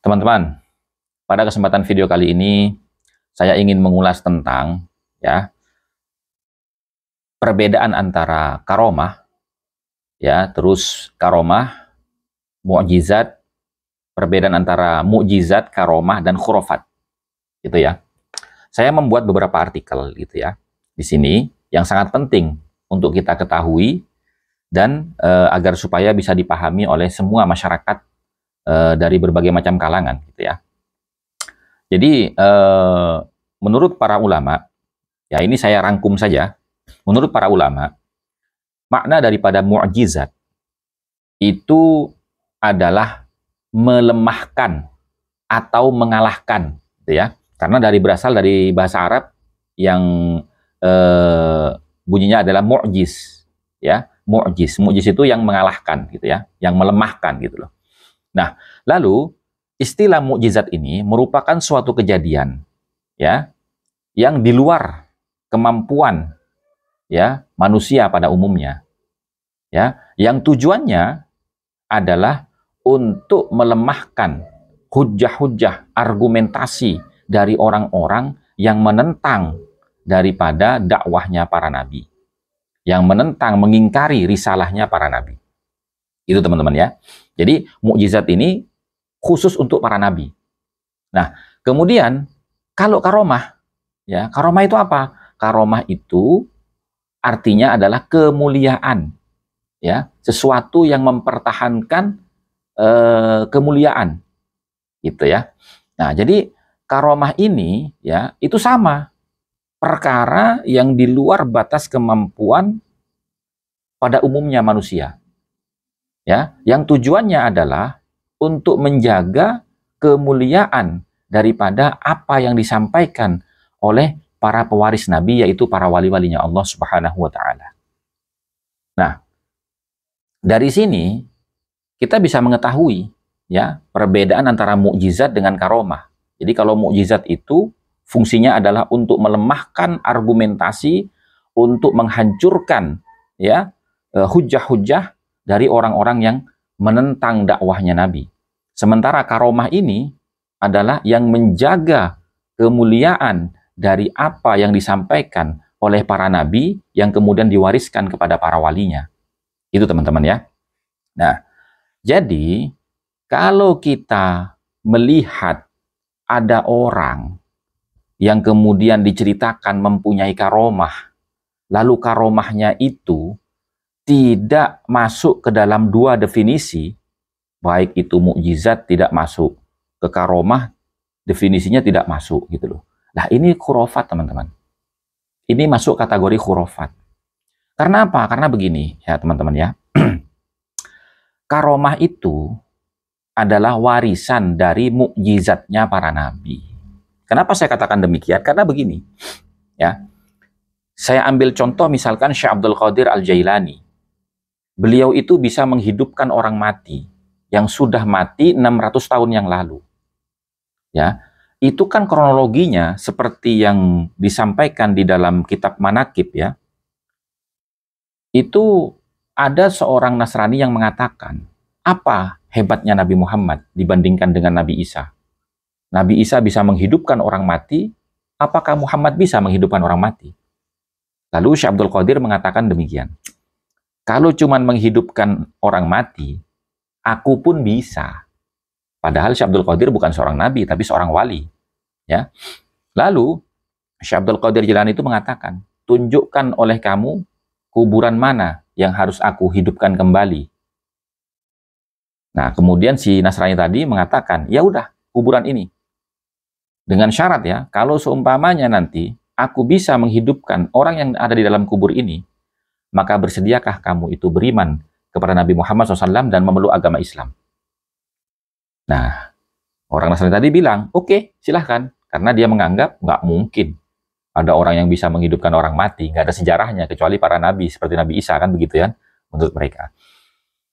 Teman-teman, pada kesempatan video kali ini saya ingin mengulas tentang perbedaan antara karomah, terus karomah, mukjizat, perbedaan antara mukjizat, karomah dan khurafat, gitu ya. Saya membuat beberapa artikel gitu ya di sini yang sangat penting untuk kita ketahui dan agar supaya bisa dipahami oleh semua masyarakat dari berbagai macam kalangan, gitu ya. Jadi menurut para ulama, ya ini saya rangkum saja. Menurut para ulama, makna daripada mukjizat itu adalah melemahkan atau mengalahkan, gitu ya. Karena berasal dari bahasa Arab yang bunyinya adalah mu'jiz, ya. Mu'jiz itu yang mengalahkan, gitu ya, yang melemahkan, gitu loh. Nah, lalu istilah mukjizat ini merupakan suatu kejadian, ya, yang di luar kemampuan, ya, manusia pada umumnya, ya, yang tujuannya adalah untuk melemahkan hujah-hujah, argumentasi dari orang-orang yang menentang daripada dakwahnya para nabi, yang menentang, mengingkari risalahnya para nabi. Itu teman-teman ya. Jadi mukjizat ini khusus untuk para nabi. Nah, kemudian kalau karomah, ya, karomah itu apa? Karomah itu artinya adalah kemuliaan, ya, sesuatu yang mempertahankan kemuliaan, gitu ya. Nah, jadi karomah ini, ya, itu sama, perkara yang di luar batas kemampuan pada umumnya manusia, ya, yang tujuannya adalah untuk menjaga kemuliaan daripada apa yang disampaikan oleh para pewaris Nabi, yaitu para wali-walinya Allah Subhanahu wa Ta'ala. Nah, dari sini kita bisa mengetahui, ya, perbedaan antara mukjizat dengan karomah. Jadi kalau mukjizat itu fungsinya adalah untuk melemahkan argumentasi, untuk menghancurkan, ya, hujah-hujah dari orang-orang yang menentang dakwahnya Nabi. Sementara karomah ini adalah yang menjaga kemuliaan dari apa yang disampaikan oleh para nabi yang kemudian diwariskan kepada para walinya. Itu teman-teman ya. Nah, jadi kalau kita melihat ada orang yang kemudian diceritakan mempunyai karomah, lalu karomahnya itu tidak masuk ke dalam dua definisi, baik itu mukjizat tidak masuk, ke karomah definisinya tidak masuk, gitu loh. Nah, ini khurafat, teman-teman. Ini masuk kategori khurafat. Karena apa? Karena begini, ya teman-teman ya. Karomah itu adalah warisan dari mukjizatnya para nabi. Kenapa saya katakan demikian? Karena begini, ya. Saya ambil contoh misalkan Syekh Abdul Qadir Al-Jailani. Beliau itu bisa menghidupkan orang mati yang sudah mati 600 tahun yang lalu. Ya, itu kan kronologinya seperti yang disampaikan di dalam kitab Manaqib, ya. Itu ada seorang Nasrani yang mengatakan, apa hebatnya Nabi Muhammad dibandingkan dengan Nabi Isa? Nabi Isa bisa menghidupkan orang mati, apakah Muhammad bisa menghidupkan orang mati? Lalu Syekh Abdul Qadir mengatakan demikian. Kalau cuma menghidupkan orang mati, aku pun bisa. Padahal Syekh Abdul Qadir bukan seorang nabi, tapi seorang wali. Ya. Lalu Syekh Abdul Qadir Jilani itu mengatakan, tunjukkan oleh kamu kuburan mana yang harus aku hidupkan kembali. Nah, kemudian si Nasrani tadi mengatakan, ya udah, kuburan ini. Dengan syarat, ya, kalau seumpamanya nanti aku bisa menghidupkan orang yang ada di dalam kubur ini, maka bersediakah kamu itu beriman kepada Nabi Muhammad SAW dan memeluk agama Islam? Nah, orang Nasrani tadi bilang, oke, silahkan. Karena dia menganggap nggak mungkin ada orang yang bisa menghidupkan orang mati. Nggak ada sejarahnya, kecuali para nabi, seperti Nabi Isa, kan begitu ya, menurut mereka.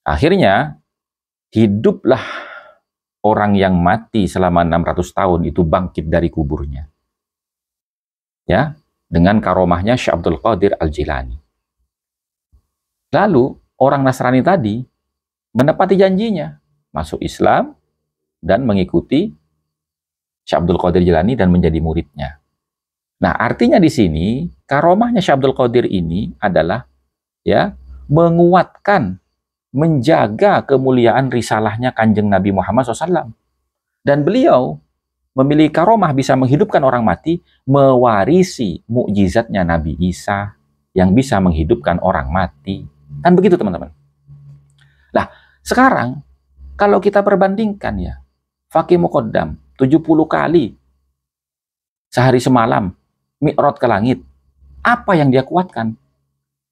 Akhirnya, hiduplah orang yang mati selama 600 tahun itu bangkit dari kuburnya. Ya, dengan karomahnya Syekh Abdul Qadir Al-Jilani. Lalu, orang Nasrani tadi menepati janjinya, masuk Islam, dan mengikuti Syekh Abdul Qadir Jilani dan menjadi muridnya. Nah, artinya di sini karomahnya Syekh Abdul Qadir ini adalah ya menguatkan, menjaga kemuliaan risalahnya Kanjeng Nabi Muhammad SAW. Dan beliau memiliki karomah bisa menghidupkan orang mati, mewarisi mukjizatnya Nabi Isa yang bisa menghidupkan orang mati. Kan begitu teman-teman. Nah, sekarang kalau kita perbandingkan ya, Fakih Muqaddam 70 kali sehari semalam mi'raj ke langit. Apa yang dia kuatkan?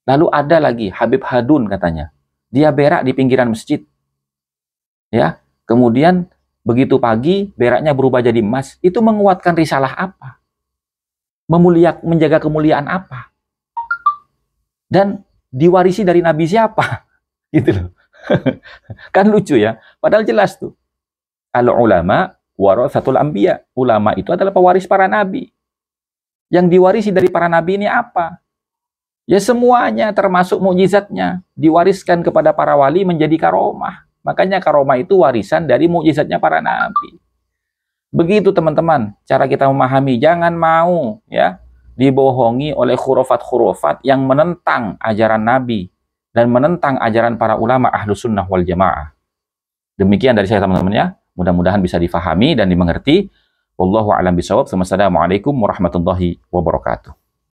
Lalu ada lagi Habib Hadun katanya. Dia berak di pinggiran masjid. Ya, kemudian begitu pagi beraknya berubah jadi emas. Itu menguatkan risalah apa? Menjaga kemuliaan apa? Dan diwarisi dari Nabi siapa? Gitu loh. Kan lucu ya. Padahal jelas tuh. Al-ulama waratsatul anbiya. Ulama itu adalah pewaris para nabi. Yang diwarisi dari para nabi ini apa? Ya semuanya termasuk mukjizatnya diwariskan kepada para wali menjadi karomah. Makanya karomah itu warisan dari mukjizatnya para nabi. Begitu teman-teman cara kita memahami. Jangan mau ya dibohongi oleh khurafat-khurafat yang menentang ajaran nabi dan menentang ajaran para ulama ahlus sunnah wal jamaah. Demikian dari saya teman-teman ya. Mudah-mudahan bisa difahami dan dimengerti. Wallahu a'lam bishawab. Wassalamualaikum warahmatullahi wabarakatuh.